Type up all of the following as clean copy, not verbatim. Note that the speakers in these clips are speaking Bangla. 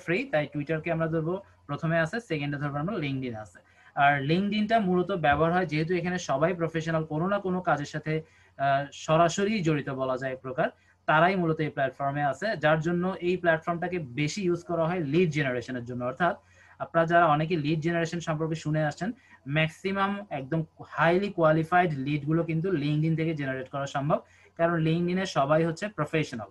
ফ্রি, তাই টুইটারকে আমরা ধরবো প্রথমে আছে, সেকেন্ডে ধরবো আমরা লিঙ্কডইন আছে। আর লিঙ্কডইনটা মূলত ব্যবহার হয় যেহেতু এখানে সবাই প্রফেশনাল, কোনো না কোনো কাজের সাথে সরাসরি জড়িত বলা যায় এক প্রকার, তারাই মূলত এই প্ল্যাটফর্মে আছে, যার জন্য এই প্ল্যাটফর্মটাকে বেশি ইউজ করা হয় লিড জেনারেশনের জন্য। অর্থাৎ আপনারা যারা অনেকে লিড জেনারেশন সম্পর্কে শুনে আসছেন, ম্যাক্সিমাম একদম হাইলি কোয়ালিফাইড লিডগুলো কিন্তু লিঙ্কডইন থেকে জেনারেট করা সম্ভব, কারণ লিঙ্কডইনে সবাই হচ্ছে প্রফেশনাল।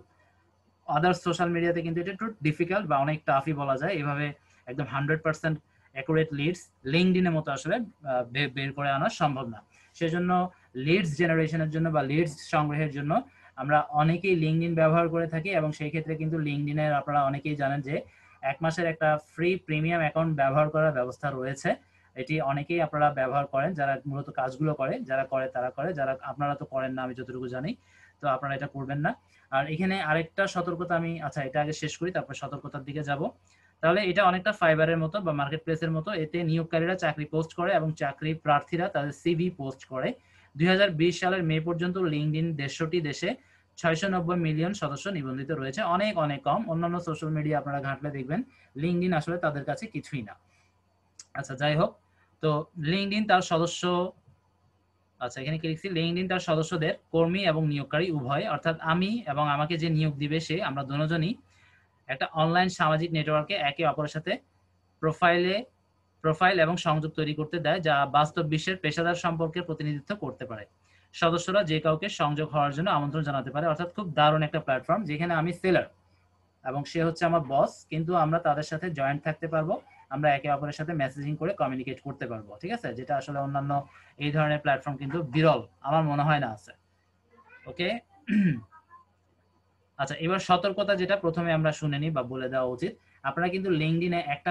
আদার্স সোশ্যাল মিডিয়াতে কিন্তু এটা একটু ডিফিকাল্ট বা অনেক টাফই বলা যায়, এভাবে একদম 100% অ্যাকুরেট লিডস লিঙ্কডইনের মতো আসলে বের করে আনা সম্ভব না। সেজন্য লিডস জেনারেশনের জন্য বা লিডস সংগ্রহের জন্য আমরা অনেকেই লিঙ্কডইন ব্যবহার করে থাকি, এবং সেই ক্ষেত্রে কিন্তু লিঙ্কডইনের আপনারা অনেকেই জানেন যে 1 মাসের একটা ফ্রি প্রিমিয়াম অ্যাকাউন্ট ব্যবহার করার ব্যবস্থা রয়েছে। এটি অনেকেই আপনারা ব্যবহার করেন, যারা মূলত কাজগুলো করে, যারা করে তারা করে, যারা আপনারা তো করেন না আমি যতটুকু জানি, তো আপনারা এটা করবেন না। আর এখানে আরেকটা সতর্কতা আমি, আচ্ছা এটা আগে শেষ করি তারপর সতর্কতার দিকে যাব। তাহলে এটা অনেকটা ফাইবারের মতো বা মার্কেট প্লেসের মতো, এতে নিয়োগকারীরা চাকরি পোস্ট করে এবং চাকরি প্রার্থীরা তাদের সিভি পোস্ট করে। 2020 সালের মে পর্যন্ত লিঙ্কডইন 150টি দেশে 690 মিলিয়ন সদস্য নিবন্ধিত রয়েছে, অনেক অনেক কম। অন্যান্য সোশ্যাল মিডিয়া আপনারা ঘাঁটলে দেখবেন লিঙ্কডইন আসলে তাদের কাছে কিছুই না। আচ্ছা যাই হোক, তো লিঙ্কডইন তার সদস্য, আচ্ছা এখানে কি লিখছি, লিঙ্কডইন তার সদস্যদের কর্মী এবং নিয়োগকারী উভয়, অর্থাৎ আমি এবং আমাকে যে নিয়োগ দিবে সে, আমরা দুজনই একটা অনলাইন সামাজিক নেটওয়ার্কে একে অপরের সাথে প্রোফাইল এবং সংযোগ তৈরি করতে দেয়, যা বাস্তব বিশ্বের পেশাদার সম্পর্কের প্রতিনিধিত্ব করতে পারে। সদস্যরা যে কাউকে সংযোগ হওয়ার জন্য আমন্ত্রণ জানাতে পারে, অর্থাৎ খুব দারুণ একটা প্ল্যাটফর্ম, যেখানে আমি সেলার এবং সে হচ্ছে আমার বস, কিন্তু আমরা তাদের সাথে জয়েন্ট থাকতে পারবো, আমরা একে অপরের সাথে মেসেজিং করে কমিউনিকেট করতে পারবো, ঠিক আছে, যেটা আসলে অন্যান্য এই ধরনের প্ল্যাটফর্ম কিন্তু বিরল, আমার মনে হয় না আছে। ওকে, আচ্ছা এবার সতর্কতা যেটা প্রথমে আমরা শুনে নিই বা বলে দেওয়া উচিত, আপনারা কিন্তু লিঙ্কডইনে একটা